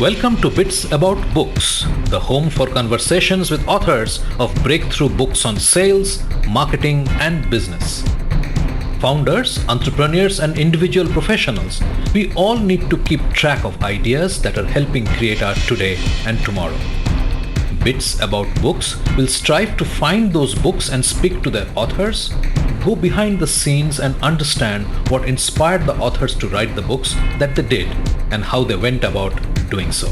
Welcome to Bits About Books, the home for conversations with authors of breakthrough books on sales, marketing, and business. Founders, entrepreneurs, and individual professionals, we all need to keep track of ideas that are helping create our today and tomorrow. Bits About Books will strive to find those books and speak to their authors, go behind the scenes and understand what inspired the authors to write the books that they did and how they went about doing so.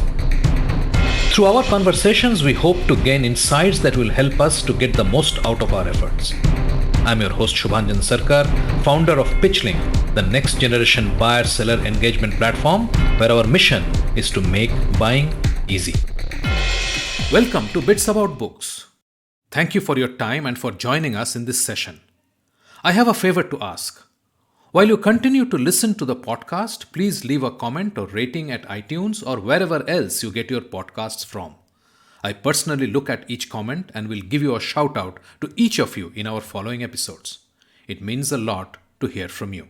Through our conversations, we hope to gain insights that will help us to get the most out of our efforts. I'm your host Shubhanjan Sarkar, founder of PitchLink, the next generation buyer-seller engagement platform where our mission is to make buying easy. Welcome to Bits About Books. Thank you for your time and for joining us in this session. I have a favor to ask. While you continue to listen to the podcast, please leave a comment or rating at iTunes or wherever else you get your podcasts from. I personally look at each comment and will give you a shout out to each of you in our following episodes. It means a lot to hear from you.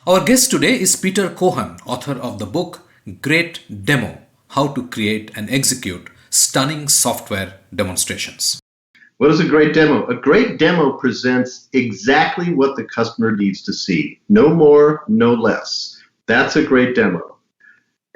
Our guest today is Peter Cohan, author of the book Great Demo: How to Create and Execute Stunning Software Demonstrations. What is a great demo? A great demo presents exactly what the customer needs to see. No more, no less. That's a great demo.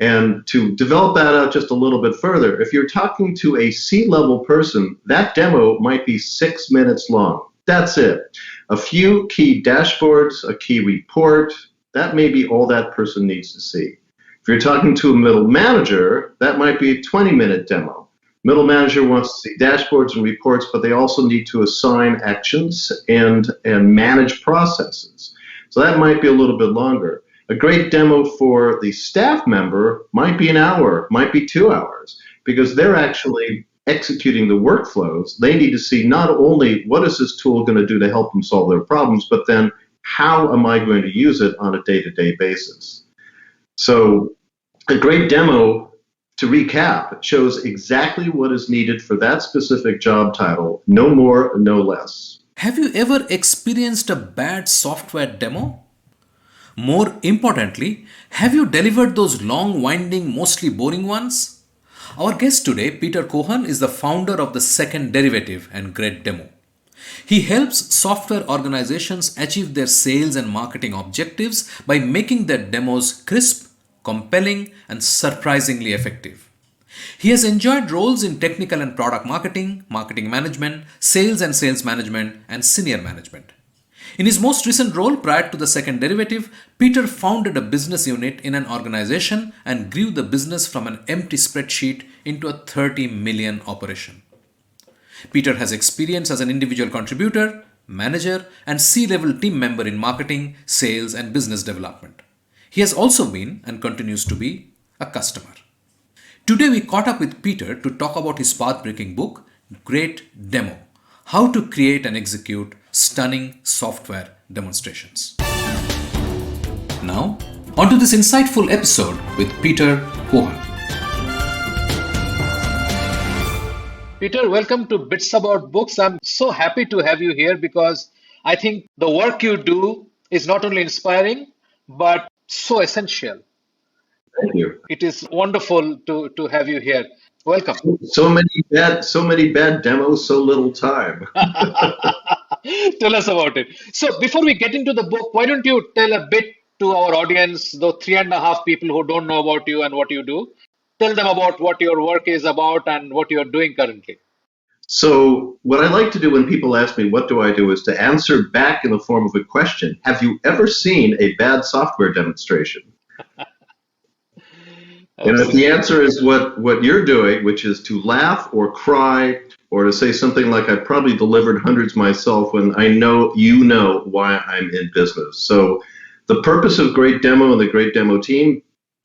And to develop that out just a little bit further, if you're talking to a C-level person, that demo might be 6 minutes long. That's it. A few key dashboards, a key report, that may be all that person needs to see. If you're talking to a middle manager, that might be a 20-minute demo. Middle manager wants to see dashboards and reports, but they also need to assign actions and manage processes. So that might be a little bit longer. A great demo for the staff member might be an hour, might be 2 hours, because they're actually executing the workflows. They need to see not only what is this tool going to do to help them solve their problems, but then how am I going to use it on a day-to-day basis. So a great demo, to recap, shows exactly what is needed for that specific job title, no more, no less. Have you ever experienced a bad software demo? More importantly, have you delivered those long, winding, mostly boring ones? Our guest today, Peter Cohan, is the founder of the Second Derivative and Great Demo. He helps software organizations achieve their sales and marketing objectives by making their demos crisp, compelling, and surprisingly effective. He has enjoyed roles in technical and product marketing, marketing management, sales and sales management, and senior management. In his most recent role prior to the Second Derivative, Peter founded a business unit in an organization and grew the business from an empty spreadsheet into a 30 million operation. Peter has experience as an individual contributor, manager, and C-level team member in marketing, sales, and business development. He has also been and continues to be a customer. Today we caught up with Peter to talk about his path-breaking book, Great Demo: How to Create and Execute Stunning Software Demonstrations. Now, on to this insightful episode with Peter Cohan. Peter, welcome to Bits About Books. I'm so happy to have you here because I think the work you do is not only inspiring, but so essential. Thank you. It is wonderful to have you here. Welcome. So many bad demos, so little time. Tell us about it. So before we get into the book, why don't you tell a bit to our audience, those 3.5 people who don't know about you and what you do? Tell them about what your work is about and what you're doing currently. So what I like to do when people ask me what do I do is to answer back in the form of a question. Have you ever seen a bad software demonstration? And if the answer is what you're doing, which is to laugh or cry or to say something like, I probably delivered hundreds myself when I know you know why I'm in business. So the purpose of Great Demo and the Great Demo team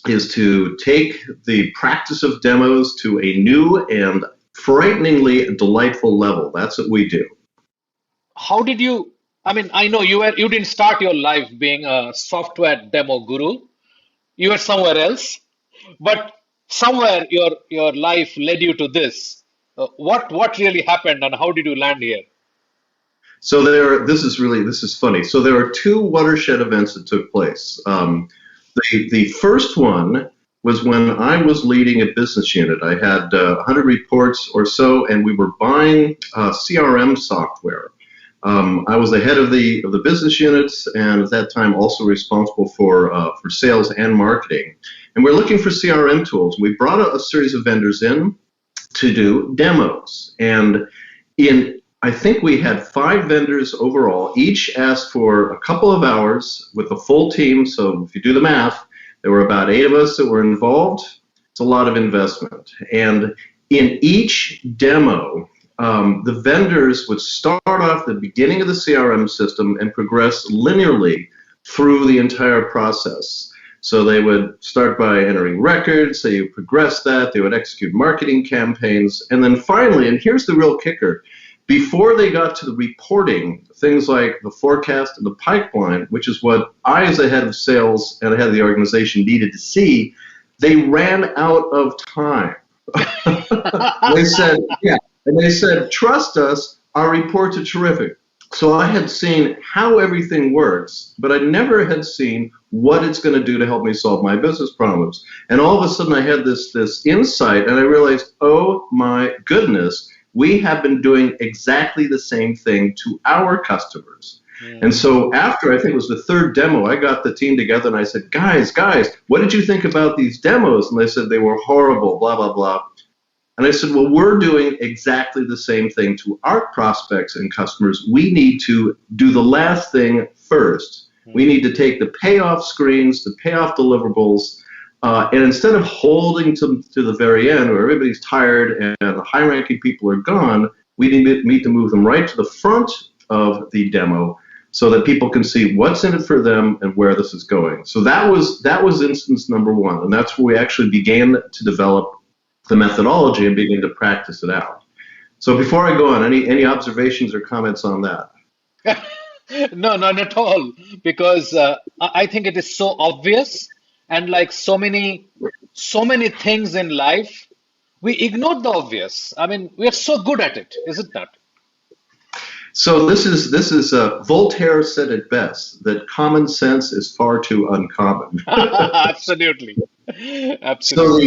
is to take the practice of demos to a new and frighteningly delightful level. That's what we do. How did you, I know you didn't start your life being a software demo guru. You were somewhere else, but somewhere your life led you to this. What really happened and how did you land here? So this is funny. So there are two watershed events that took place. The first one was when I was leading a business unit. I had 100 reports or so, and we were buying CRM software. I was the head of the business units, and at that time also responsible for sales and marketing. And we're looking for CRM tools. We brought a series of vendors in to do demos, and I think we had 5 vendors overall. Each asked for a couple of hours with a full team. So if you do the math, there were about 8 of us that were involved. It's a lot of investment. And in each demo, the vendors would start off at the beginning of the CRM system and progress linearly through the entire process. So they would start by entering records, they would progress that, they would execute marketing campaigns, and then finally, and here's the real kicker, before they got to the reporting, things like the forecast and the pipeline, which is what I as the head of sales and the head of the organization needed to see, they ran out of time. They said, yeah, and they said, trust us, our reports are terrific. So I had seen how everything works, but I never had seen what it's going to do to help me solve my business problems. And all of a sudden I had this insight, and I realized, oh my goodness, we have been doing exactly the same thing to our customers. And so after, I think it was the 3rd demo, I got the team together and I said, guys, what did you think about these demos? And they said they were horrible, blah, blah, blah. And I said, well, we're doing exactly the same thing to our prospects and customers. We need to do the last thing first. We need to take the payoff screens, the payoff deliverables, and instead of holding to the very end where everybody's tired and the high-ranking people are gone, we need to move them right to the front of the demo so that people can see what's in it for them and where this is going. So that was instance number 1, and that's where we actually began to develop the methodology and begin to practice it out. So before I go on, any observations or comments on that? No, not at all, because I think it is so obvious, and like so many things in life, we ignore the obvious. I mean, we are so good at it, isn't that? So this is Voltaire said it best, that common sense is far too uncommon. Absolutely, So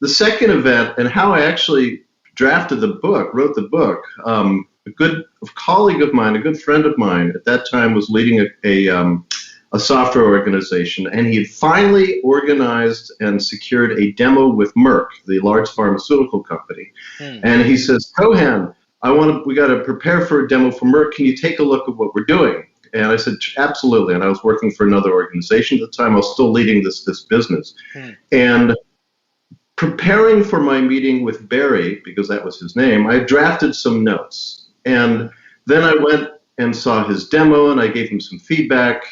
the second event, and how I actually wrote the book, a good colleague of mine, a good friend of mine at that time was leading a software organization, and he had finally organized and secured a demo with Merck, the large pharmaceutical company. And he says, Cohan, we got to prepare for a demo for Merck. Can you take a look at what we're doing? And I said, absolutely. And I was working for another organization at the time. I was still leading this business. And preparing for my meeting with Barry, because that was his name, I drafted some notes. And then I went and saw his demo, and I gave him some feedback.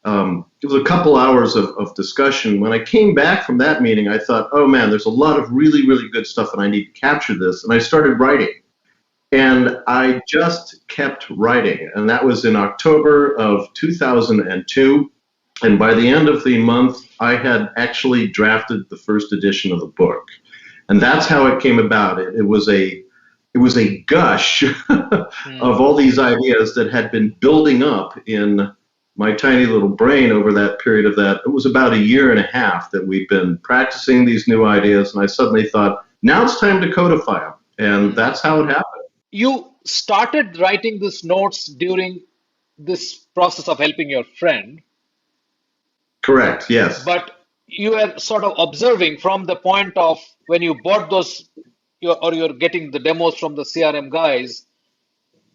It was a couple hours of discussion. When I came back from that meeting, I thought, oh man, there's a lot of really, really good stuff, and I need to capture this. And I started writing. And I just kept writing. And that was in October of 2002. And by the end of the month, I had actually drafted the first edition of the book. And that's how it came about. It was a gush of all these ideas that had been building up in my tiny little brain over that period of that. It was about 1.5 years that we've been practicing these new ideas. And I suddenly thought, now it's time to codify them. And that's how it happened. You started writing these notes during this process of helping your friend. Correct, yes. But you were sort of observing from the point of when you bought those, you're getting the demos from the CRM guys,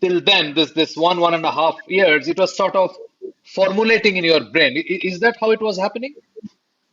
till then, this 1.5 years, it was sort of formulating in your brain. Is that how it was happening?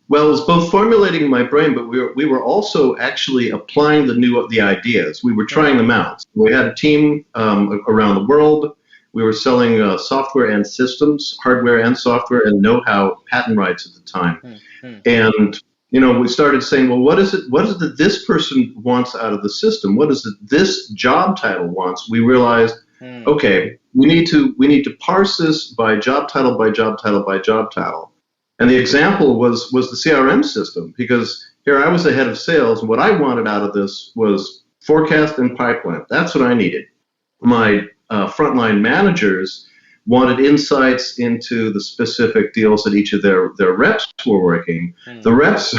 Well, it was both formulating in my brain, but we were also actually applying the ideas. We were trying them out. We had a team around the world. We were selling software and systems, hardware and software, and know-how, patent rights at the time. And we started saying, well, what is it that this person wants out of the system? What is it this job title wants? We realized, okay, we need to parse this by job title, by job title, by job title. And the example was the CRM system, because here I was the head of sales, and what I wanted out of this was forecast and pipeline. That's what I needed. My frontline managers wanted insights into the specific deals that each of their reps were working. Hmm. The reps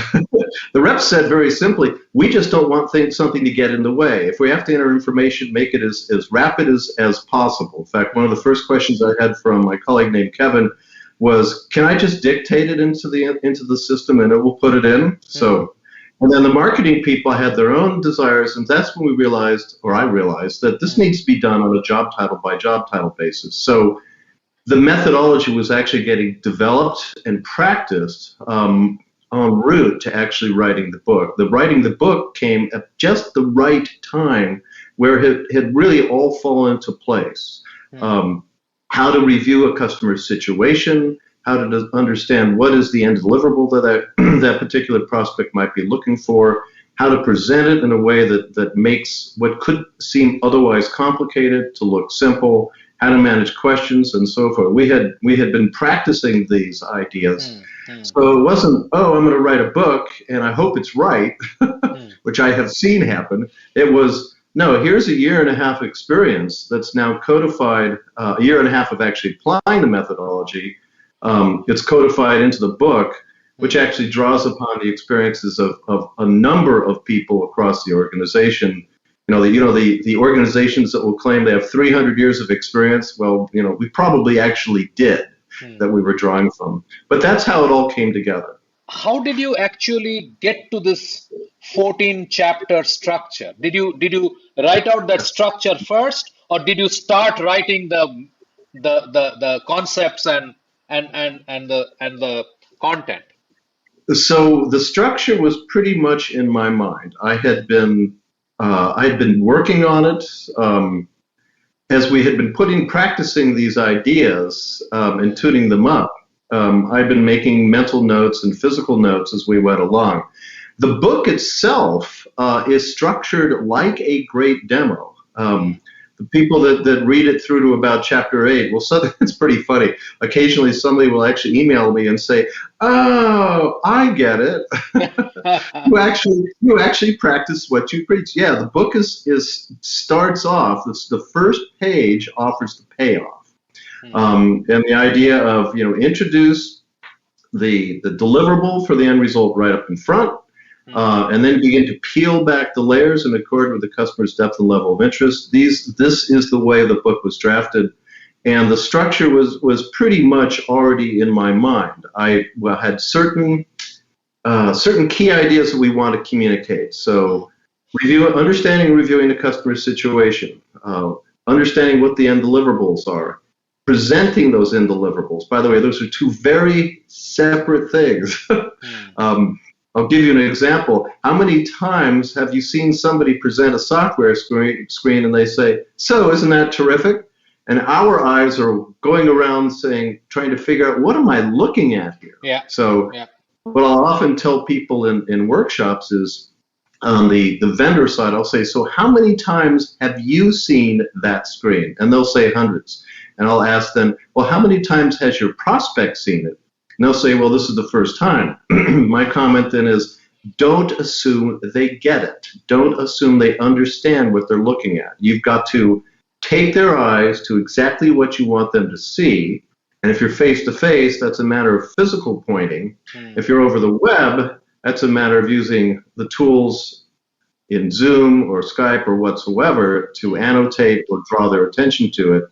the reps said very simply, we just don't want something to get in the way. If we have to enter information, make it as rapid as possible. In fact, one of the first questions I had from my colleague named Kevin was, can I just dictate it into the system and it will put it in? So, and then the marketing people had their own desires, and that's when we realized, or I realized, that this needs to be done on a job title by job title basis. So the methodology was actually getting developed and practiced en route to actually writing the book. The writing the book came at just the right time where it had really all fallen into place. How to review a customer's situation, how to understand what is the end deliverable that that particular prospect might be looking for, how to present it in a way that makes what could seem otherwise complicated to look simple, how to manage questions, and so forth. We had been practicing these ideas. So it wasn't, oh, I'm going to write a book and I hope it's right, which I have seen happen. It was, no, here's a year and a half experience that's now codified, a year and a half of actually applying the methodology. It's codified into the book, which actually draws upon the experiences of a number of people across the organization. The organizations that will claim they have 300 years of experience, well, we probably actually did that we were drawing from. But that's how it all came together. How did you actually get to this 14-chapter structure? Did you write out that structure first, or did you start writing the concepts and the content? So the structure was pretty much in my mind. I had been working on it as we had been practicing these ideas and tuning them up. I've been making mental notes and physical notes as we went along. The book itself is structured like a great demo. The people that read it through to about chapter 8, well, it's pretty funny. Occasionally somebody will actually email me and say, oh, I get it. you actually practice what you preach. Yeah, the book starts off, the first page offers the payoff. And the idea of, introduce the deliverable for the end result right up in front, and then begin to peel back the layers in accordance with the customer's depth and level of interest. This is the way the book was drafted, and the structure was pretty much already in my mind. I had certain key ideas that we want to communicate. So, understanding and reviewing the customer's situation, understanding what the end deliverables are, presenting those end deliverables. By the way, those are two very separate things. I'll give you an example. How many times have you seen somebody present a software screen and they say, so isn't that terrific? And our eyes are going around trying to figure out, what am I looking at here? Yeah. So what I'll often tell people in workshops is, on the vendor side, I'll say, so how many times have you seen that screen? And they'll say hundreds. And I'll ask them, well, how many times has your prospect seen it? And they'll say, well, this is the first time. My comment then is, don't assume they get it. Don't assume they understand what they're looking at. You've got to take their eyes to exactly what you want them to see. And if you're face-to-face, that's a matter of physical pointing. If you're over the web, that's a matter of using the tools in Zoom or Skype or whatsoever to annotate or draw their attention to it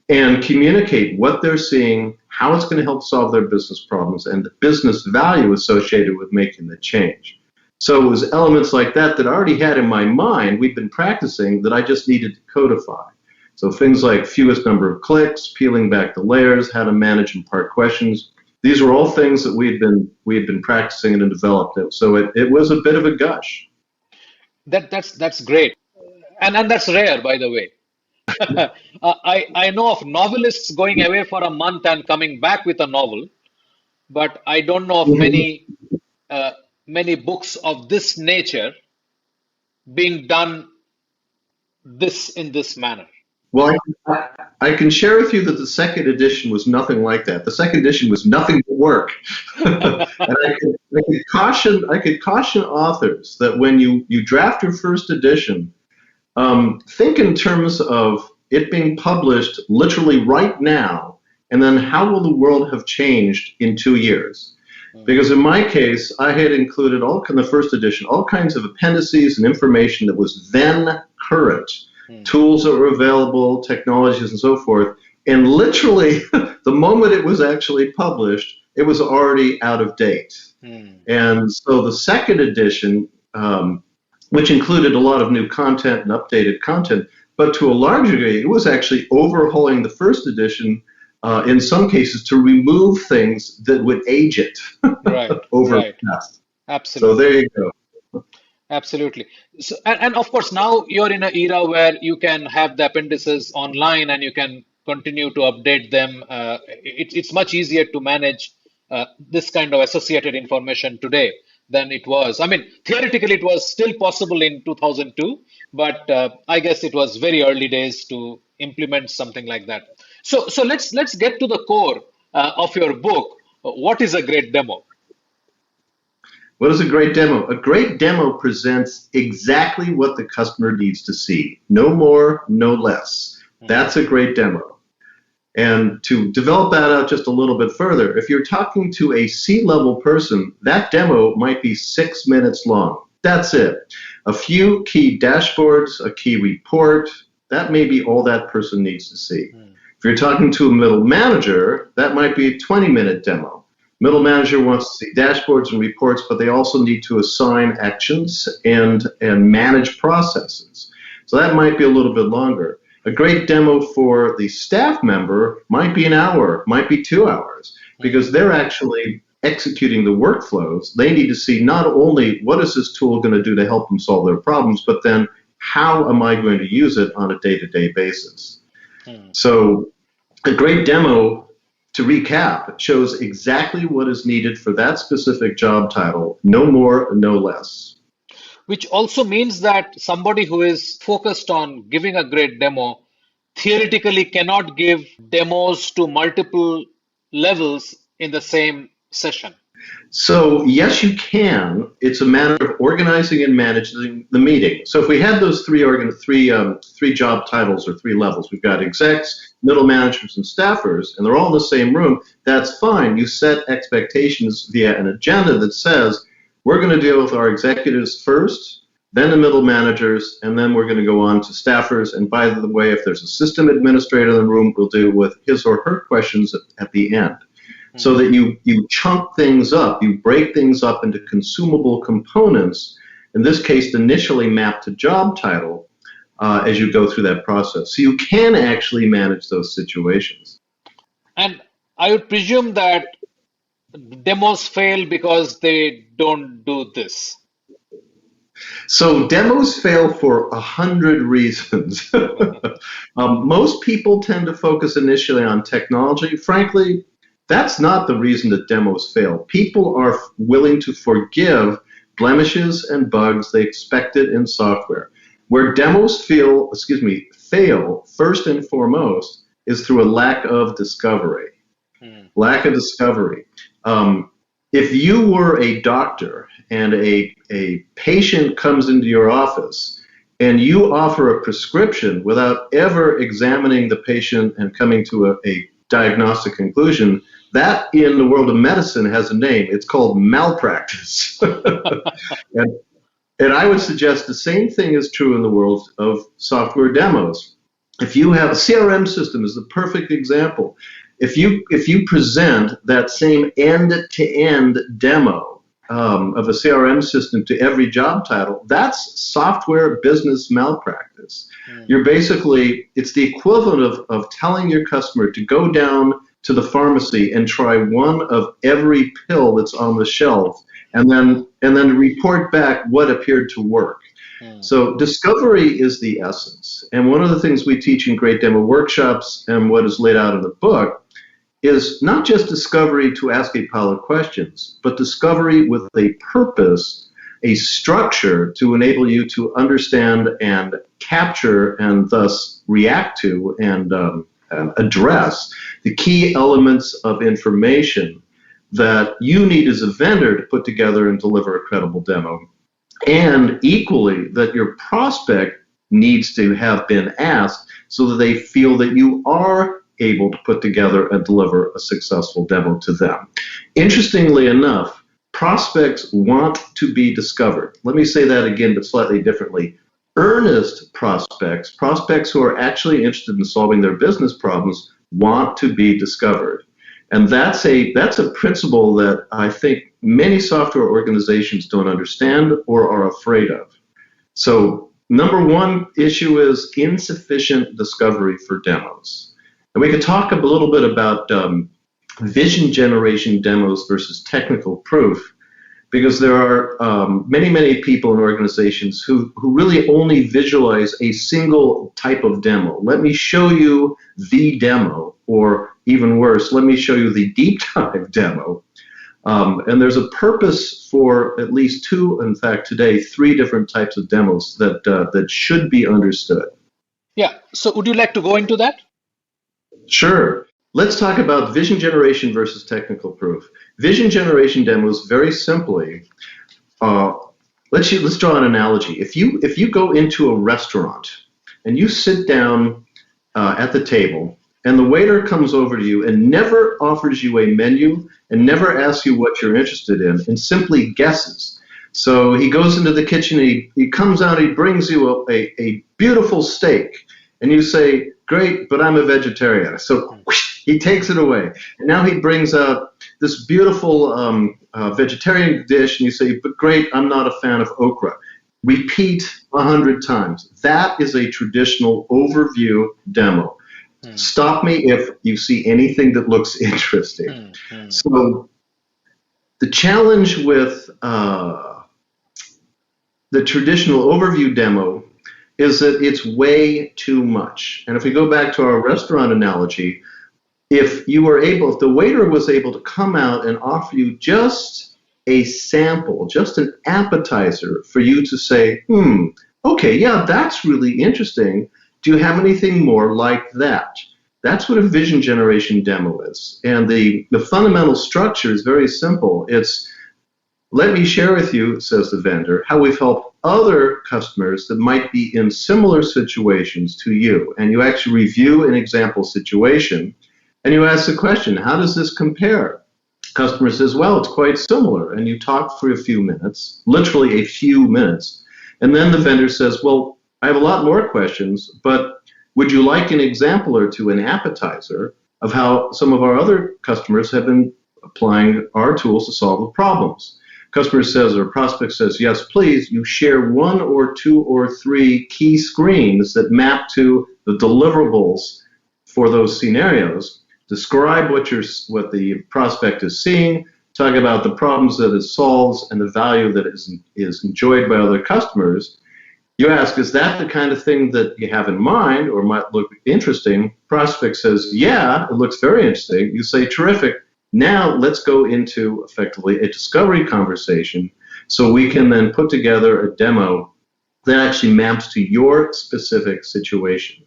and communicate what they're seeing, how it's going to help solve their business problems, and the business value associated with making the change. So it was elements like that I already had in my mind, we've been practicing, that I just needed to codify. So things like fewest number of clicks, peeling back the layers, how to manage and part questions. These were all things that we had been practicing and developed. So it was a bit of a gush. That's great, and that's rare, by the way. I know of novelists going away for a month and coming back with a novel, but I don't know of many books of this nature being done in this manner. Well, I can share with you that the second edition was nothing like that. The second edition was nothing but work. And I could caution authors that when you draft your first edition, think in terms of it being published literally right now, and then how will the world have changed in 2 years? Because in my case, I had included all in the first edition all kinds of appendices and information that was then current, tools that were available, technologies, and so forth. And literally, the moment it was actually published, it was already out of date. And so the second edition, which included a lot of new content and updated content, but to a large degree, it was actually overhauling the first edition in some cases to remove things that would age it Right, over right. past. So Absolutely. there you go. Absolutely. So, and of course, now you're in an era where you can have the appendices online and you can continue to update them. It's much easier to manage this kind of associated information today than it was. I mean, theoretically, it was still possible in 2002, but I guess it was very early days to implement something like that. So let's get to the core of your book. What is a great demo? What is a great demo? A great demo presents exactly what the customer needs to see. No more, no less. That's a great demo. And to develop that out just a little bit further, if you're talking to a C-level person, that demo might be 6 minutes long. That's it. A few key dashboards, a key report, that may be all that person needs to see. If you're talking to a middle manager, that might be a 20-minute demo. Middle manager wants to see dashboards and reports, but they also need to assign actions and manage processes. So that might be a little bit longer. A great demo for the staff member might be an hour, might be 2 hours, because they're actually executing the workflows. They need to see not only what is this tool going to do to help them solve their problems, but then how am I going to use it on a day-to-day basis? So a great demo, to recap, shows exactly what is needed for that specific job title, no more, no less. Which also means that somebody who is focused on giving a great demo theoretically cannot give demos to multiple levels in the same session. So yes, you can. It's a matter of organizing and managing the meeting. So if we had those three job titles or three levels, we've got execs, middle managers, and staffers, and they're all in the same room. That's fine. You set expectations via an agenda that says we're going to deal with our executives first, then the middle managers, and then we're going to go on to staffers. And by the way, if there's a system administrator in the room, we'll deal with his or her questions at the end. So that you chunk things up, you break things up into consumable components, in this case initially mapped to job title, as you go through that process. So you can actually manage those situations. And I would presume that demos fail because they don't do this. So demos fail for 100 reasons. Most people tend to focus initially on technology. Frankly, that's not the reason that demos fail. People are willing to forgive blemishes and bugs they expected in software. Where demos fail first and foremost is through a lack of discovery. Lack of discovery. If you were a doctor and a patient comes into your office and you offer a prescription without ever examining the patient and coming to a diagnostic conclusion, that in the world of medicine has a name. It's called malpractice. and I would suggest the same thing is true in the world of software demos. If you have a CRM system is the perfect example. If you present that same end-to-end demo of a CRM system to every job title, that's software business malpractice. You're basically, it's the equivalent of telling your customer to go down to the pharmacy and try one of every pill that's on the shelf and then report back what appeared to work. So discovery is the essence. And one of the things we teach in Great Demo Workshops and what is laid out in the book is not just discovery to ask a pile of questions, but discovery with a purpose, a structure to enable you to understand and capture and thus react to and address the key elements of information that you need as a vendor to put together and deliver a credible demo. And equally, that your prospect needs to have been asked so that they feel that you are able to put together and deliver a successful demo to them. Interestingly enough, prospects want to be discovered. Let me say that again, but slightly differently. Earnest prospects, prospects who are actually interested in solving their business problems, want to be discovered. And that's a principle that I think many software organizations don't understand or are afraid of. So number one issue is insufficient discovery for demos. And we could talk a little bit about vision generation demos versus technical proof, because there are many people in organizations who really only visualize a single type of demo. Let me show you the demo, or even worse, let me show you the deep dive demo. And there's a purpose for at least two, in fact, today, three different types of demos that should be understood. Yeah. So would you like to go into that? Sure. Let's talk about vision generation versus technical proof. Vision generation demos, very simply, let's draw an analogy. If you go into a restaurant and you sit down at the table, and the waiter comes over to you and never offers you a menu and never asks you what you're interested in, and simply guesses. So he goes into the kitchen, he comes out, he brings you a beautiful steak, and you say, great, but I'm a vegetarian. So whoosh, he takes it away. And now he brings out this beautiful vegetarian dish, and you say, but great, I'm not a fan of okra. Repeat 100 times. That is a traditional overview demo. Stop me if you see anything that looks interesting. So the challenge with the traditional overview demo is that it's way too much. And if we go back to our restaurant analogy, if the waiter was able to come out and offer you just a sample, just an appetizer for you to say, okay, yeah, that's really interesting. Do you have anything more like that? That's what a vision generation demo is. And the fundamental structure is very simple. It's, let me share with you, says the vendor, how we've helped other customers that might be in similar situations to you. And you actually review an example situation, and you ask the question, how does this compare? Customer says, well, it's quite similar. And you talk for a few minutes, literally a few minutes. And then the vendor says, well, I have a lot more questions, but would you like an example or two, an appetizer, of how some of our other customers have been applying our tools to solve the problems? Customer says, or prospect says, yes, please. You share one or two or three key screens that map to the deliverables for those scenarios. Describe what the prospect is seeing, talk about the problems that it solves and the value that is enjoyed by other customers. You ask, is that the kind of thing that you have in mind or might look interesting? Prospect says, yeah, it looks very interesting. You say, terrific. Now let's go into effectively a discovery conversation so we can then put together a demo that actually maps to your specific situation.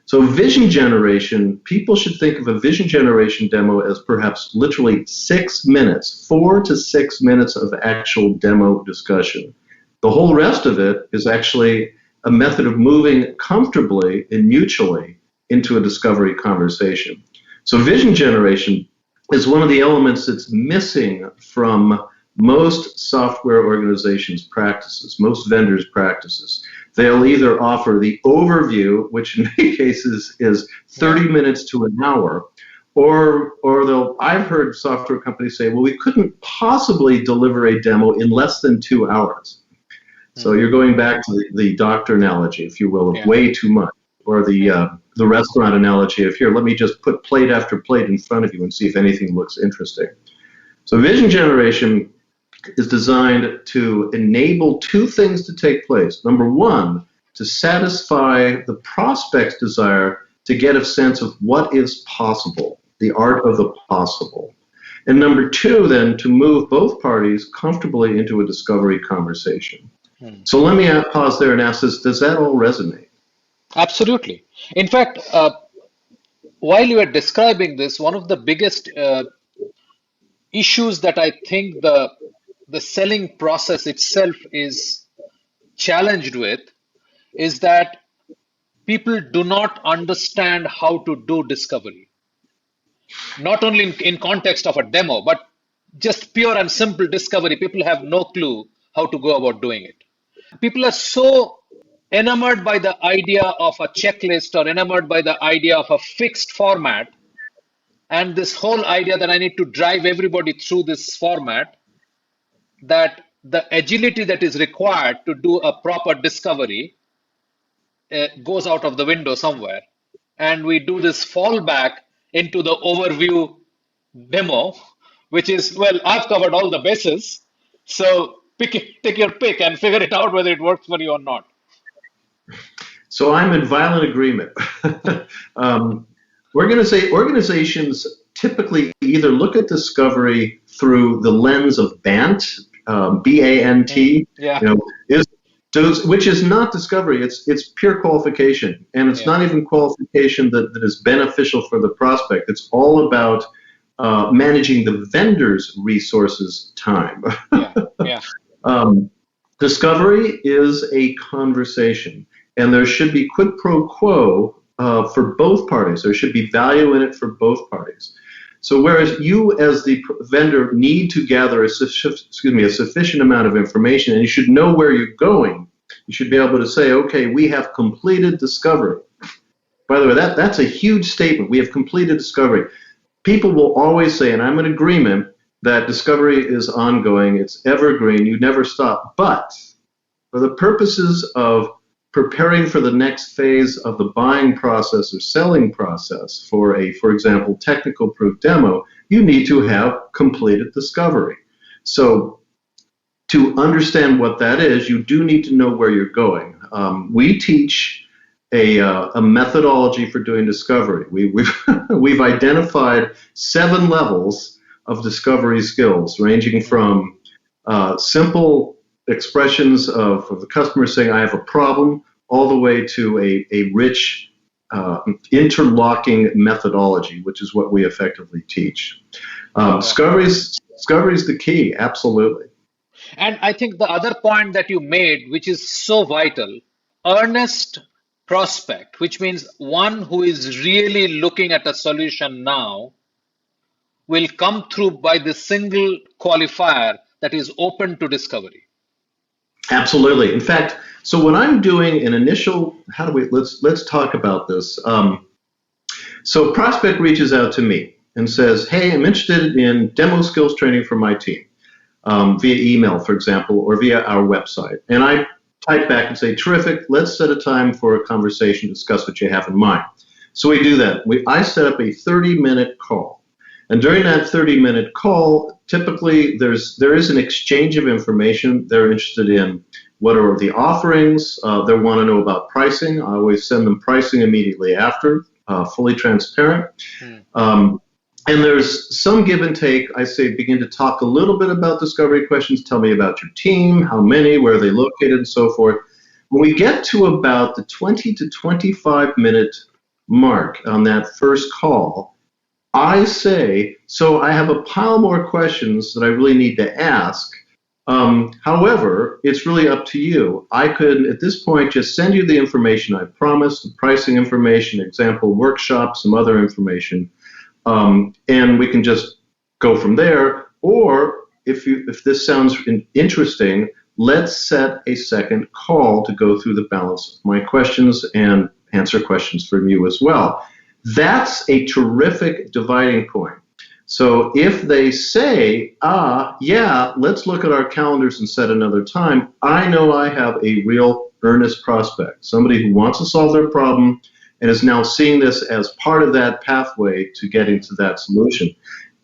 So vision generation, people should think of a vision generation demo as perhaps literally 6 minutes, 4 to 6 minutes of actual demo discussion. The whole rest of it is actually a method of moving comfortably and mutually into a discovery conversation. So vision generation is one of the elements that's missing from most software organizations' practices, most vendors' practices. They'll either offer the overview, which in many cases is 30 minutes to an hour, or I've heard software companies say, well, we couldn't possibly deliver a demo in less than 2 hours. So you're going back to the doctor analogy, if you will, of way too much, or the restaurant analogy of, here, let me just put plate after plate in front of you and see if anything looks interesting. So vision generation is designed to enable two things to take place. Number one, to satisfy the prospect's desire to get a sense of what is possible, the art of the possible. And number two, then, to move both parties comfortably into a discovery conversation. So let me pause there and ask this, does that all resonate? Absolutely. In fact, while you were describing this, one of the biggest issues that I think the selling process itself is challenged with is that people do not understand how to do discovery. Not only in context of a demo, but just pure and simple discovery. People have no clue how to go about doing it. People are so enamored by the idea of a checklist or enamored by the idea of a fixed format and this whole idea that I need to drive everybody through this format, that the agility that is required to do a proper discovery goes out of the window somewhere. And we do this fallback into the overview demo, which is, well, I've covered all the bases. So take your pick and figure it out whether it works for you or not. So I'm in violent agreement. Organizations typically either look at discovery through the lens of BANT, B-A-N-T, Yeah. which is not discovery. It's pure qualification, and it's not even qualification that is beneficial for the prospect. It's all about managing the vendor's resources time. Discovery is a conversation, and there should be quid pro quo for both parties. There should be value in it for both parties. So whereas you as the vendor need to gather a sufficient amount of information, and you should know where you're going, you should be able to say, okay, we have completed discovery. By the way, that's a huge statement. We have completed discovery. People will always say, and I'm in agreement, that discovery is ongoing, it's evergreen, you never stop. But for the purposes of preparing for the next phase of the buying process or selling process for example, technical proof demo, you need to have completed discovery. So to understand what that is, you do need to know where you're going. We teach a methodology for doing discovery. We've identified 7 levels of discovery skills, ranging from simple expressions of the customer saying, I have a problem, all the way to a rich interlocking methodology, which is what we effectively teach. Discovery is the key, absolutely. And I think the other point that you made, which is so vital, earnest prospect, which means one who is really looking at a solution now, will come through by the single qualifier that is open to discovery. Absolutely. In fact, so when I'm doing an initial, let's talk about this. So prospect reaches out to me and says, hey, I'm interested in demo skills training for my team, via email, for example, or via our website. And I type back and say, terrific, let's set a time for a conversation, discuss what you have in mind. So we do that. I set up a 30-minute call. And during that 30-minute call, typically there is an exchange of information. They're interested in what are the offerings. They want to know about pricing. I always send them pricing immediately after, fully transparent. And there's some give and take. I say begin to talk a little bit about discovery questions. Tell me about your team, how many, where are they located, and so forth. When we get to about the 20 to 25-minute mark on that first call, I say, so I have a pile more questions that I really need to ask. However, it's really up to you. I could, at this point, just send you the information I promised, the pricing information, example workshop, some other information, and we can just go from there. Or if this sounds interesting, let's set a second call to go through the balance of my questions and answer questions from you as well. That's a terrific dividing point. So if they say, yeah, let's look at our calendars and set another time, I know I have a real earnest prospect, somebody who wants to solve their problem and is now seeing this as part of that pathway to getting to that solution.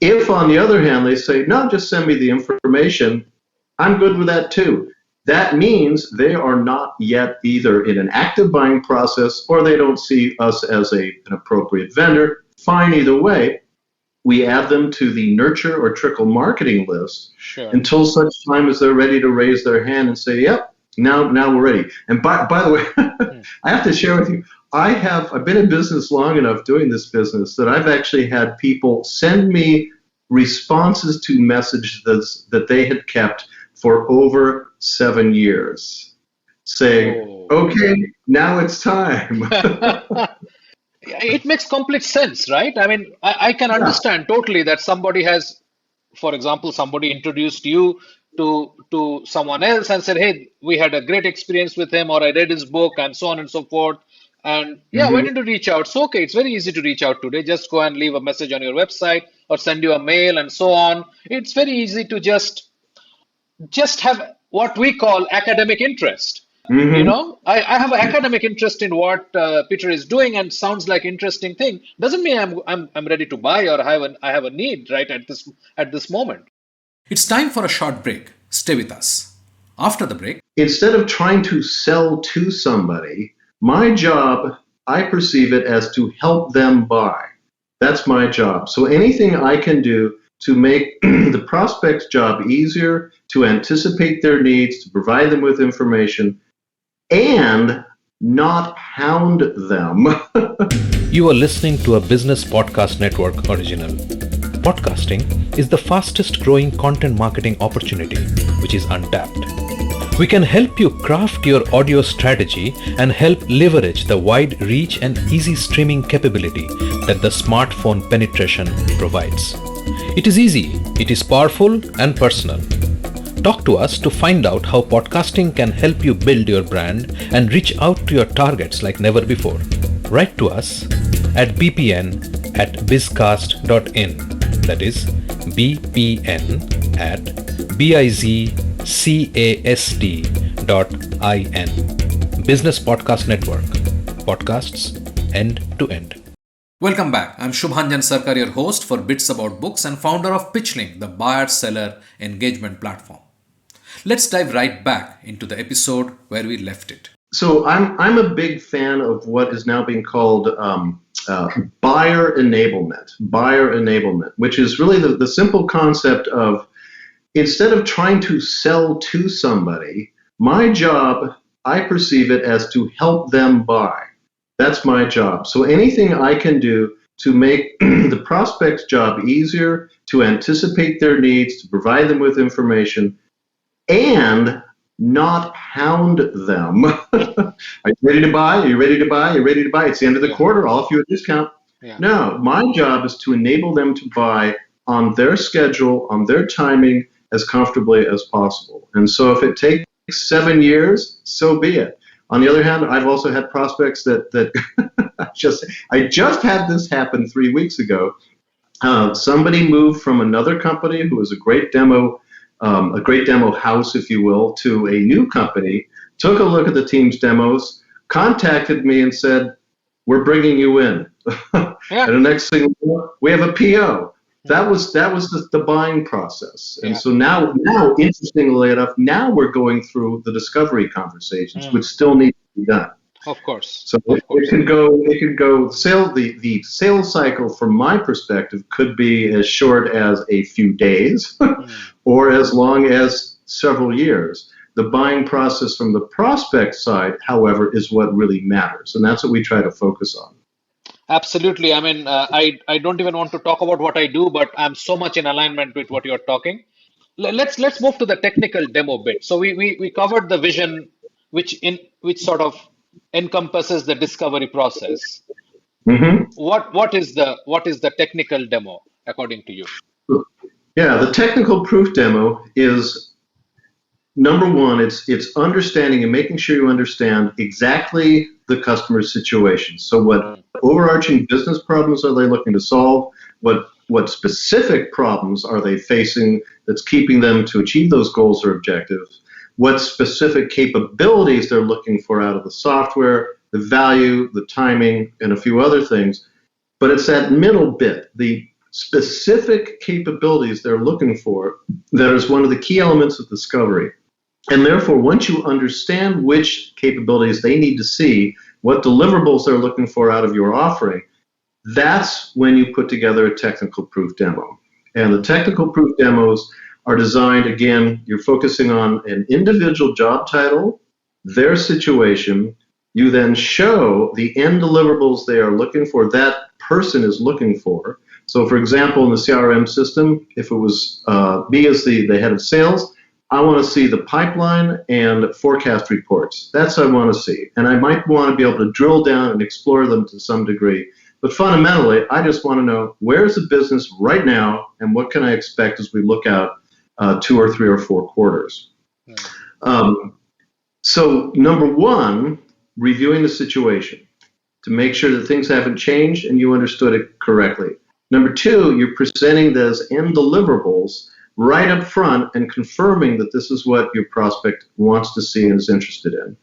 If, on the other hand, they say, no, just send me the information, I'm good with that too. That means they are not yet either in an active buying process or they don't see us as an appropriate vendor. Fine either way. We add them to the nurture or trickle marketing list until such time as they're ready to raise their hand and say, yep, now we're ready. And by the way, I have to share with you, I've been in business long enough doing this business that I've actually had people send me responses to messages that they had kept for over 7 years. saying, Oh. okay, now it's time. It makes complete sense, right? I mean, I can Yeah. understand totally that somebody has, for example, somebody introduced you to someone else and said, "Hey, we had a great experience with him, or I read his book, and so on and so forth." And yeah, why Mhm. didn't you reach out? So okay, it's very easy to reach out today. Just go and leave a message on your website or send you a mail and so on. It's very easy to just have what we call academic interest. You Mhm. know, I have an academic interest in what Peter is doing and sounds like interesting thing. Doesn't mean I'm ready to buy or I have a need right at this moment. It's time for a short break. Stay with us. After the break, Instead of trying to sell to somebody, my job, I perceive it as to help them buy. That's my job. So anything I can do to make the prospect's job easier, to anticipate their needs, to provide them with information, and not hound them. you are listening to a Business Podcast Network original. Podcasting is the fastest growing content marketing opportunity, which is untapped. We can help you craft your audio strategy and help leverage the wide reach and easy streaming capability that the smartphone penetration provides. It is easy, it is powerful and personal. Talk to us to find out how podcasting can help you build your brand and reach out to your targets like never before. Write to us at bpn@bizcast.in. That is bpn@bizcast.in. Business Podcast Network. Podcasts end to end. Welcome back. I'm Shubhanjan Sarkar, your host for Bits About Books and founder of Pitchlink, the buyer-seller engagement platform. Let's dive right back into the episode where we left it. So I'm a big fan of what is now being called buyer enablement, which is really the simple concept of, instead of trying to sell to somebody, my job, I perceive it as to help them buy. That's my job. So anything I can do to make the prospect's job easier, to anticipate their needs, to provide them with information, and not hound them. Are you ready to buy? Are you ready to buy? Are you ready to buy? It's the end of the Yeah, quarter. I'll offer you a discount. yeah. No, my job is to enable them to buy on their schedule, on their timing, as comfortably as possible. And so if it takes 7 years, so be it. On the other hand, I've also had prospects that I just had this happen 3 weeks ago. Somebody moved from another company who was a great demo house, if you will, to a new company, took a look at the team's demos, contacted me and said, "We're bringing you in." Yeah, And the next thing we have a PO. That was the buying process. And yeah. so now, interestingly enough, now we're going through the discovery conversations, which Mm. still need to be done. Of course, So of it course. can go. The sales cycle, from my perspective, could be as short as a few days, Mm. or as long as several years. The buying process from the prospect side, however, is what really matters, and that's what we try to focus on. Absolutely. I mean, I don't even want to talk about what I do, but I'm so much in alignment with what you're talking. Let's move to the technical demo bit. So we covered the vision, which sort of encompasses the discovery process. Hmm. What is the technical demo according to you? Yeah, the technical proof demo is, number one, it's understanding and making sure you understand exactly the customer's situation. So what Mm. overarching business problems are they looking to solve? What specific problems are they facing that's keeping them to achieve those goals or objectives? What specific capabilities they're looking for out of the software, the value, the timing, and a few other things. But it's that middle bit, the specific capabilities they're looking for, that is one of the key elements of discovery. And therefore, once you understand which capabilities they need to see, what deliverables they're looking for out of your offering, that's when you put together a technical proof demo. And the technical proof demos are designed, again, you're focusing on an individual job title, their situation. You then show the end deliverables they are looking for, that person is looking for. So, for example, in the CRM system, if it was me as the head of sales, I want to see the pipeline and forecast reports. That's what I want to see. And I might want to be able to drill down and explore them to some degree. But fundamentally, I just want to know where's the business right now and what can I expect as we look out 2 or 3 or 4 quarters. So number one, reviewing the situation to make sure that things haven't changed and you understood it correctly. Number two, you're presenting those end deliverables right up front and confirming that this is what your prospect wants to see and is interested in.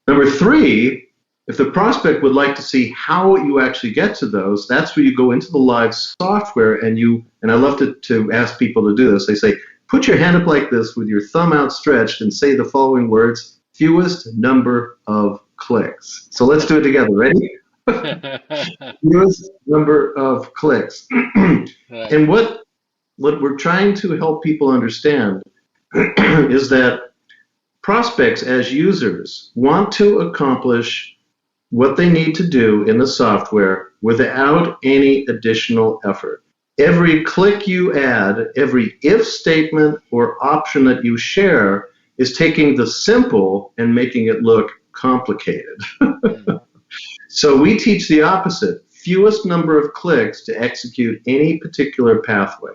Number three, if the prospect would like to see how you actually get to those, that's where you go into the live software and I love to ask people to do this. They say, put your hand up like this with your thumb outstretched and say the following words, fewest number of clicks. So let's do it together. Ready? Fewest number of clicks. Right. And what we're trying to help people understand is that prospects as users want to accomplish what they need to do in the software without any additional effort. Every click you add, every if statement or option that you share is taking the simple and making it look complicated. So we teach the opposite, fewest number of clicks to execute any particular pathway.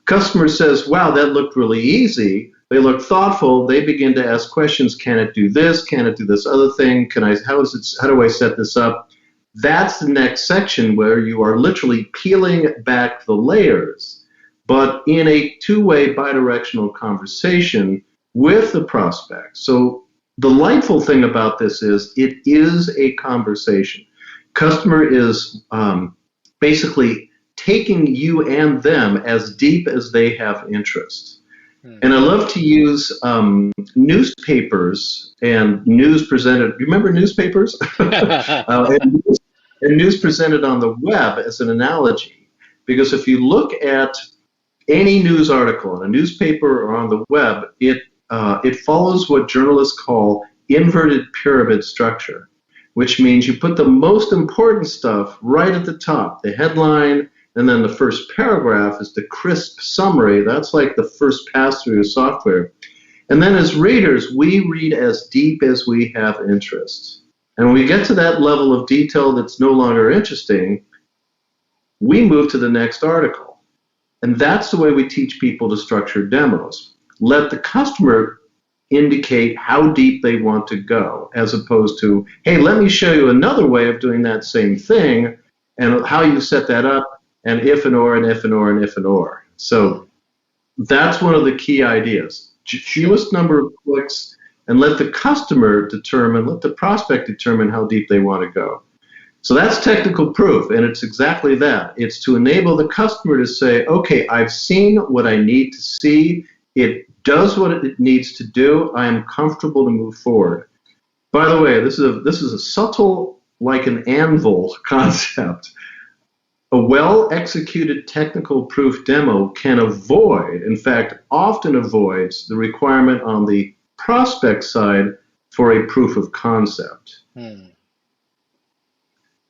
Customer says, wow, that looked really easy. They look thoughtful. They begin to ask questions. Can it do this? Can it do this other thing? How do I set this up? That's the next section where you are literally peeling back the layers, but in a two-way bidirectional conversation with the prospect. So the delightful thing about this is it is a conversation. Customer is basically taking you and them as deep as they have interest. And I love to use newspapers and news presented. Remember newspapers? and news presented on the web as an analogy. Because if you look at any news article in a newspaper or on the web, it follows what journalists call inverted pyramid structure, which means you put the most important stuff right at the top, the headline, and then the first paragraph is the crisp summary. That's like the first pass through the software. And then as readers, we read as deep as we have interest. And when we get to that level of detail that's no longer interesting, we move to the next article. And that's the way we teach people to structure demos. Let the customer indicate how deep they want to go, as opposed to, hey, let me show you another way of doing that same thing and how you set that up. And if and or and if and or and if and or. So that's one of the key ideas. Fewest number of clicks and let the customer determine, let the prospect determine how deep they want to go. So that's technical proof, and it's exactly that. It's to enable the customer to say, okay, I've seen what I need to see. It does what it needs to do. I am comfortable to move forward. By the way, this is a subtle, like an anvil concept. A well-executed technical proof demo can avoid, in fact, often avoids the requirement on the prospect side for a proof of concept. And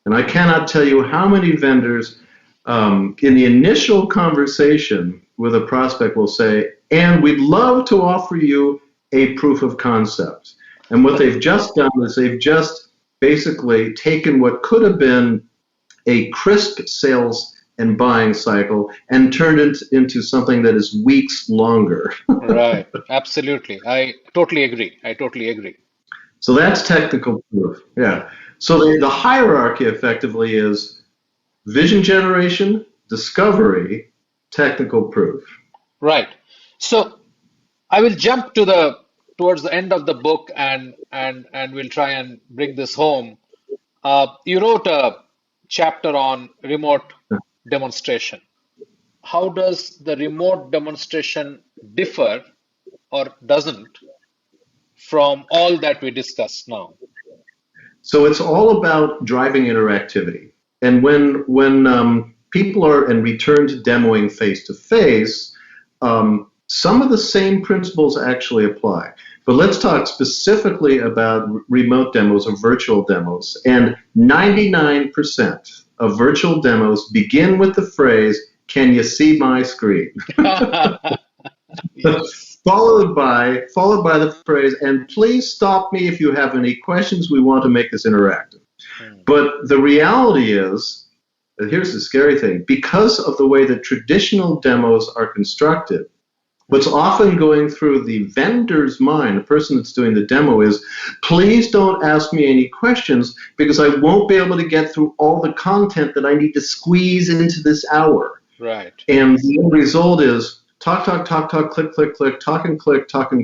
I cannot tell you how many vendors in the initial conversation with a prospect will say, and we'd love to offer you a proof of concept. And what they've just done is they've just basically taken what could have been a crisp sales and buying cycle and turned it into something that is weeks longer. Right. Absolutely. I totally agree. So that's technical proof. Yeah. So the hierarchy effectively is vision generation, discovery, technical proof. Right. So I will jump towards the end of the book and we'll try and bring this home. You wrote a chapter on remote demonstration. How does the remote demonstration differ or doesn't from all that we discussed now? So it's all about driving interactivity. And when people are and return to demoing face to face, some of the same principles actually apply. But let's talk specifically about remote demos or virtual demos. And 99% of virtual demos begin with the phrase, "Can you see my screen?" Yes. followed by the phrase, and please stop me if you have any questions. We want to make this interactive. Hmm. But the reality is, and here's the scary thing, because of the way that traditional demos are constructed, what's often going through the vendor's mind, the person that's doing the demo, is please don't ask me any questions because I won't be able to get through all the content that I need to squeeze into this hour. Right. And the end result is talk, talk, talk, talk, click, click, click, talk and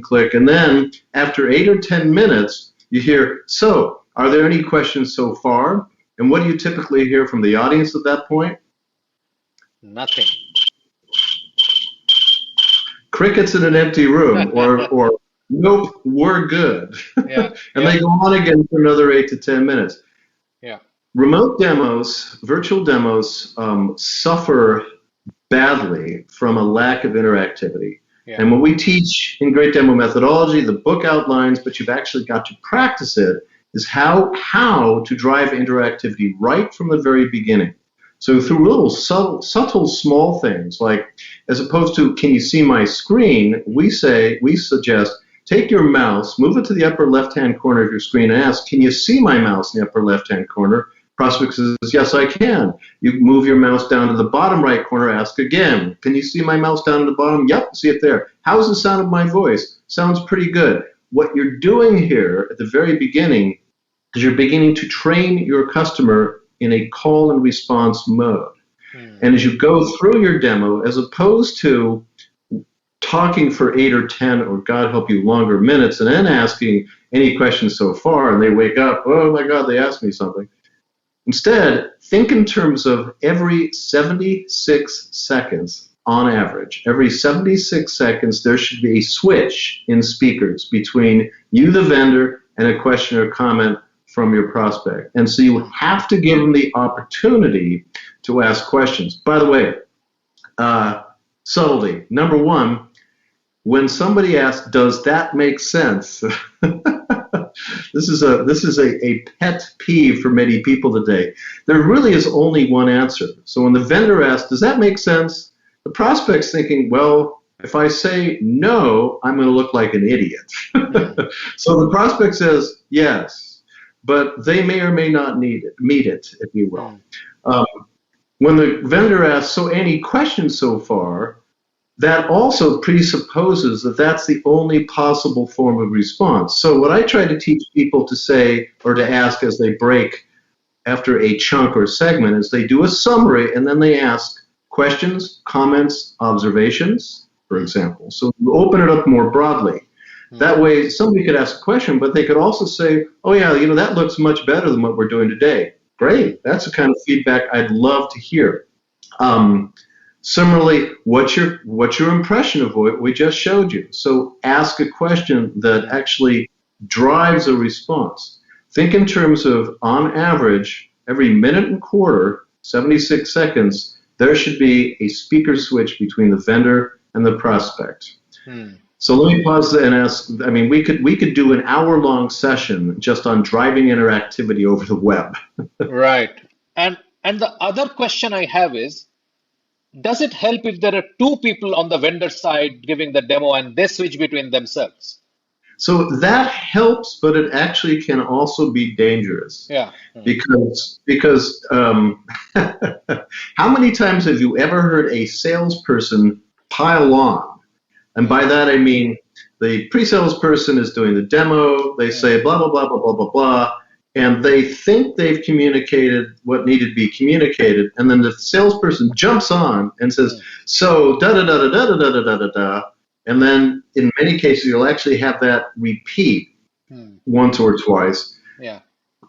click. And then after 8 or 10 minutes, you hear, so are there any questions so far? And what do you typically hear from the audience at that point? Nothing. Crickets in an empty room, or nope, we're good. Yeah. And Yeah. they go on again for another 8 to 10 minutes. Yeah. Remote demos, virtual demos, suffer badly from a lack of interactivity. Yeah. And what we teach in Great Demo Methodology, the book outlines, but you've actually got to practice it, is how to drive interactivity right from the very beginning. So through little subtle small things, like as opposed to can you see my screen, we suggest take your mouse, move it to the upper left-hand corner of your screen and ask, can you see my mouse in the upper left-hand corner? Prospect says, yes, I can. You move your mouse down to the bottom right corner, ask again. Can you see my mouse down at the bottom? Yep, see it there. How's the sound of my voice? Sounds pretty good. What you're doing here at the very beginning is you're beginning to train your customer in a call and response mode. And as you go through your demo, as opposed to talking for 8 or 10 or God help you longer minutes and then asking any questions so far and they wake up, oh my God, they asked me something. Instead, think in terms of every 76 seconds on average. Every 76 seconds, there should be a switch in speakers between you, the vendor, and a question or comment from your prospect. And so you have to give them the opportunity to ask questions. By the way, subtlety. Number one, when somebody asks, does that make sense? This is a pet peeve for many people today. There really is only one answer. So when the vendor asks, does that make sense? The prospect's thinking, well, if I say no, I'm going to look like an idiot. So the prospect says yes, but they may or may not meet it, if you will. When the vendor asks, so any questions so far, that also presupposes that that's the only possible form of response. So what I try to teach people to say or to ask as they break after a chunk or segment is they do a summary and then they ask questions, comments, observations, for example. So you open it up more broadly. That way somebody could ask a question, but they could also say, oh yeah, that looks much better than what we're doing today. Great. That's the kind of feedback I'd love to hear. Similarly, what's your impression of what we just showed you? So ask a question that actually drives a response. Think in terms of, on average, every minute and quarter, 76 seconds, there should be a speaker switch between the vendor and the prospect. So let me pause there and ask, we could do an hour-long session just on driving interactivity over the web. Right. And the other question I have is, does it help if there are two people on the vendor side giving the demo and they switch between themselves? So that helps, but it actually can also be dangerous. Yeah. Because how many times have you ever heard a salesperson pile on? And by that I mean the pre-sales person is doing the demo, they say blah, blah, blah, blah, blah, blah, blah, and they think they've communicated what needed to be communicated, and then the salesperson jumps on and says, so da-da-da-da-da-da-da-da-da-da, and then in many cases you'll actually have that repeat once or twice. Yeah.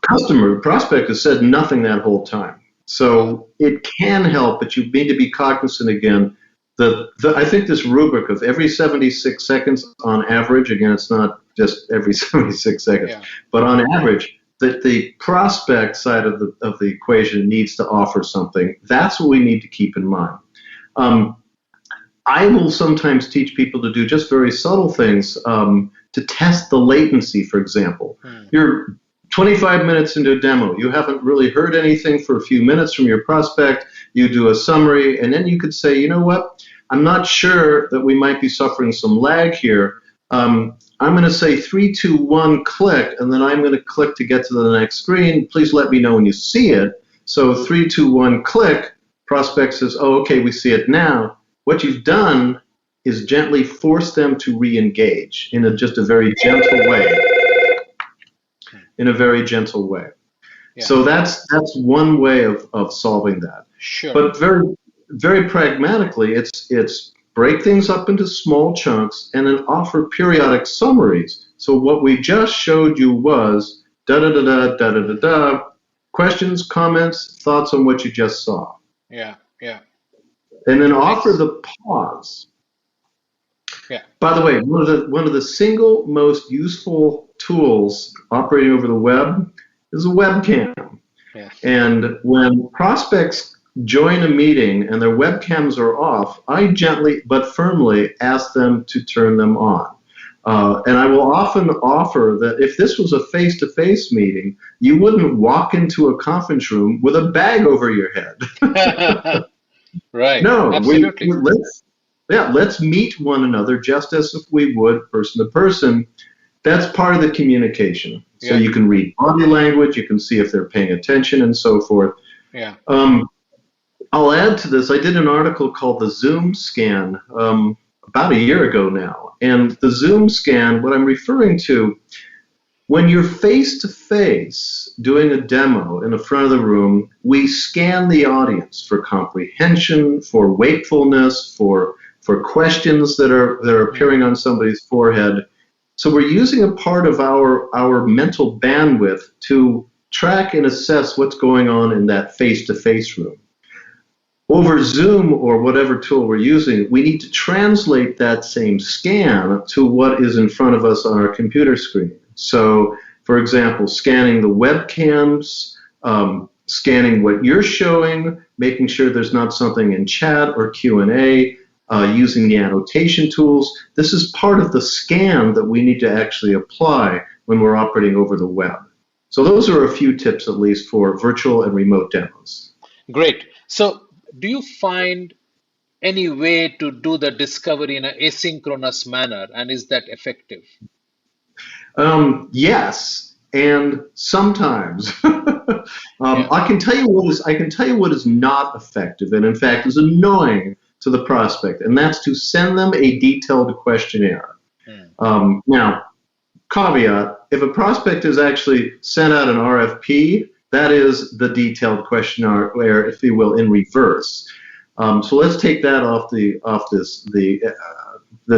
Prospect has said nothing that whole time. So it can help, but you need to be cognizant again. I think this rubric of every 76 seconds on average, again, it's not just every 76 seconds, but on average, that the prospect side of the equation needs to offer something. That's what we need to keep in mind. I will sometimes teach people to do just very subtle things to test the latency, for example. You're 25 minutes into a demo. You haven't really heard anything for a few minutes from your prospect. You do a summary, and then you could say, you know what? I'm not sure that we might be suffering some lag here. I'm going to say 3, 2, 1, click, and then I'm going to click to get to the next screen. Please let me know when you see it. So 3, 2, 1, click. Prospect says, oh, okay, we see it now. What you've done is gently force them to re-engage in just a very gentle way. In a very gentle way. Yeah. So that's one way of solving that. Sure. But very pragmatically, it's break things up into small chunks and then offer periodic summaries. So what we just showed you was da-da-da-da, questions, comments, thoughts on what you just saw. Yeah. And then offer the pause. Yeah. By the way, one of the single most useful tools operating over the web is a webcam. Yeah. And when prospects join a meeting and their webcams are off, I gently but firmly ask them to turn them on. And I will often offer that if this was a face-to-face meeting, you wouldn't walk into a conference room with a bag over your head. Right. No, Absolutely. let's meet one another just as if we would person to person. That's part of the communication. So you can read body language, you can see if they're paying attention and so forth. Yeah. I'll add to this. I did an article called the Zoom Scan about a year ago now. And the Zoom Scan, what I'm referring to, when you're face-to-face doing a demo in the front of the room, we scan the audience for comprehension, for wakefulness, for questions that are appearing on somebody's forehead. So we're using a part of our mental bandwidth to track and assess what's going on in that face-to-face room. Over Zoom or whatever tool we're using, we need to translate that same scan to what is in front of us on our computer screen. So, for example, scanning the webcams, scanning what you're showing, making sure there's not something in chat or Q&A, using the annotation tools. This is part of the scan that we need to actually apply when we're operating over the web. So those are a few tips, at least, for virtual and remote demos. Great. So do you find any way to do the discovery in an asynchronous manner, and is that effective? Yes, and sometimes. I can tell you what is not effective, and in fact is annoying to the prospect, and that's to send them a detailed questionnaire. Now, caveat: if a prospect has actually sent out an RFP, that is the detailed questionnaire, if you will, in reverse. So let's take that off the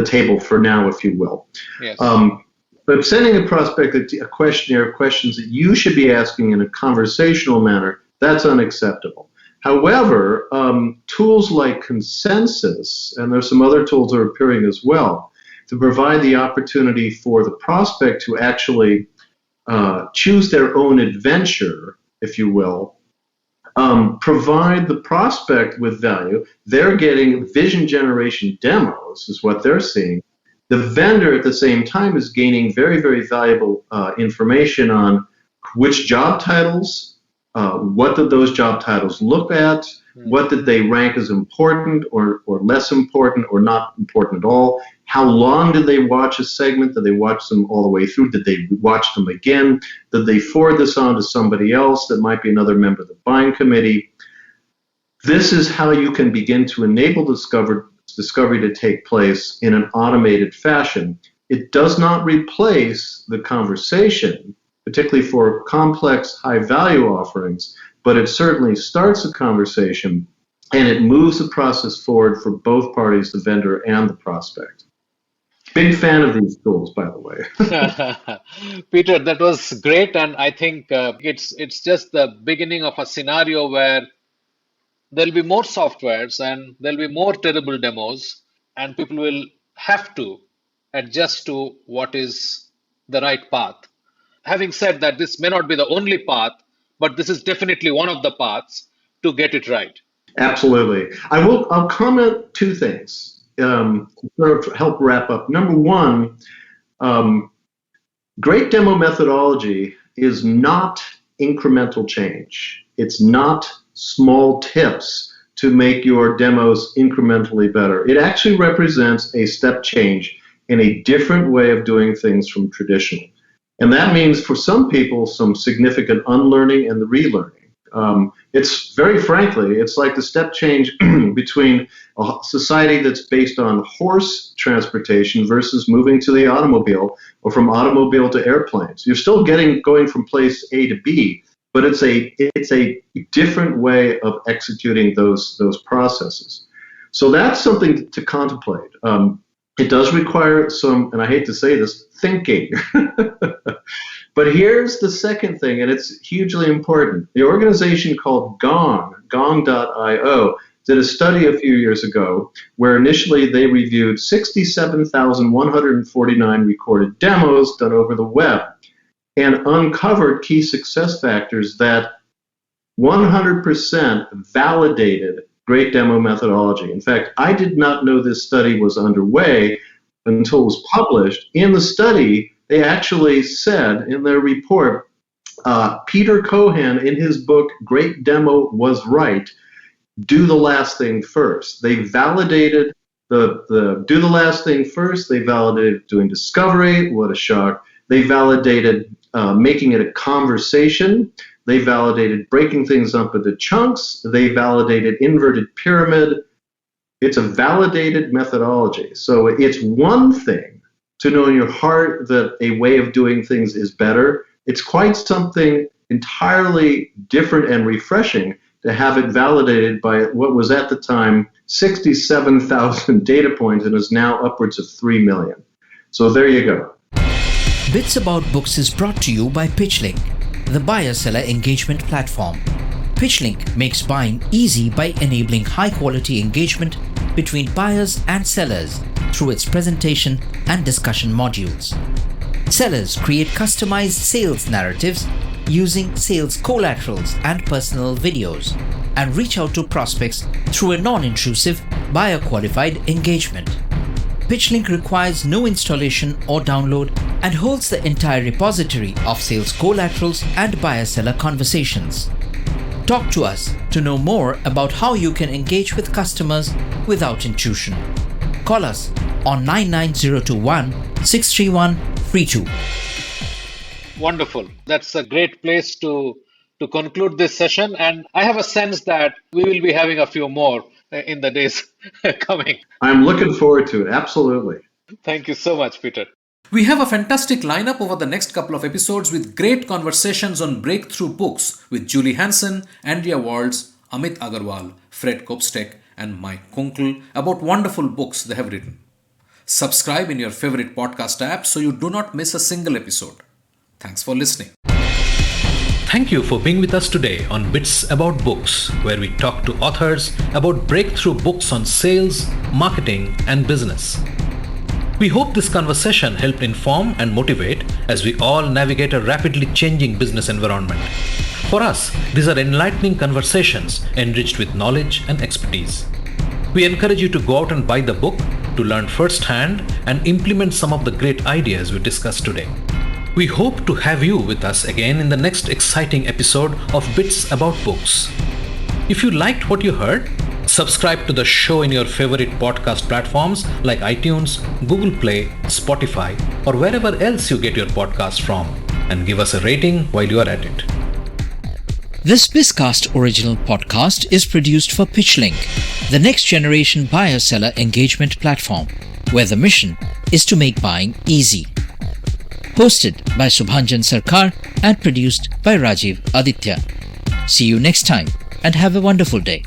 table for now, if you will. Yes. But sending a prospect a questionnaire of questions that you should be asking in a conversational manner, that's unacceptable. However, tools like Consensus, and there's some other tools that are appearing as well, to provide the opportunity for the prospect to actually choose their own adventure, if you will, provide the prospect with value. They're getting vision generation demos, is what they're seeing. The vendor at the same time is gaining very, very valuable information on which job titles, what did those job titles look at, what did they rank as important or less important or not important at all, how long did they watch a segment, did they watch them all the way through, did they watch them again, did they forward this on to somebody else that might be another member of the buying committee. This is how you can begin to enable discovery to take place in an automated fashion. It does not replace the conversation, particularly for complex, high-value offerings, but it certainly starts a conversation, and it moves the process forward for both parties, the vendor and the prospect. Big fan of these tools, by the way. Peter, that was great, and I think it's just the beginning of a scenario where there'll be more softwares and there'll be more terrible demos, and people will have to adjust to what is the right path. Having said that, this may not be the only path, but this is definitely one of the paths to get it right. Absolutely. I'll comment two things to sort of help wrap up. Number one, great demo methodology is not incremental change. It's not small tips to make your demos incrementally better. It actually represents a step change in a different way of doing things from traditional. And that means for some people some significant unlearning and the relearning. It's very frankly, it's like the step change between a society that's based on horse transportation versus moving to the automobile, or from automobile to airplanes. You're still going from place A to B, but it's a different way of executing those processes. So that's something to contemplate. It does require some, and I hate to say this, thinking. But here's the second thing, and it's hugely important. The organization called Gong.io, did a study a few years ago where initially they reviewed 67,149 recorded demos done over the web and uncovered key success factors that 100% validated great demo methodology. In fact, I did not know this study was underway until it was published. In the study, they actually said in their report, Peter Cohan, in his book, Great Demo Was Right, do the last thing first. They validated the do the last thing first. They validated doing discovery. What a shock. They validated making it a conversation. They validated breaking things up into chunks. They validated inverted pyramid. It's a validated methodology. So it's one thing to know in your heart that a way of doing things is better. It's quite something entirely different and refreshing to have it validated by what was at the time 67,000 data points and is now upwards of 3 million. So there you go. Bits About Books is brought to you by PitchLink, the buyer-seller engagement platform. PitchLink makes buying easy by enabling high-quality engagement between buyers and sellers through its presentation and discussion modules. Sellers create customized sales narratives using sales collaterals and personal videos and reach out to prospects through a non-intrusive, buyer-qualified engagement. PitchLink requires no installation or download and holds the entire repository of sales collaterals and buyer-seller conversations. Talk to us to know more about how you can engage with customers without intrusion. Call us on 99021 631 32. Wonderful. That's a great place to conclude this session. And I have a sense that we will be having a few more in the days coming. I'm looking forward to it. Absolutely. Thank you so much, Peter. We have a fantastic lineup over the next couple of episodes with great conversations on breakthrough books with Julie Hansen, Andrea Waltz, Amit Agarwal, Fred Kopstek, and Mike Kunkel about wonderful books they have written. Subscribe in your favorite podcast app so you do not miss a single episode. Thanks for listening. Thank you for being with us today on Bits About Books, where we talk to authors about breakthrough books on sales, marketing, and business. We hope this conversation helped inform and motivate as we all navigate a rapidly changing business environment. For us, these are enlightening conversations enriched with knowledge and expertise. We encourage you to go out and buy the book to learn firsthand and implement some of the great ideas we discussed today. We hope to have you with us again in the next exciting episode of Bits About Books. If you liked what you heard, subscribe to the show in your favorite podcast platforms like iTunes, Google Play, Spotify, or wherever else you get your podcast from, and give us a rating while you are at it. This Bizcast original podcast is produced for PitchLink, the next generation buyer-seller engagement platform, where the mission is to make buying easy. Hosted by Subhanjan Sarkar and produced by Rajiv Aditya. See you next time and have a wonderful day.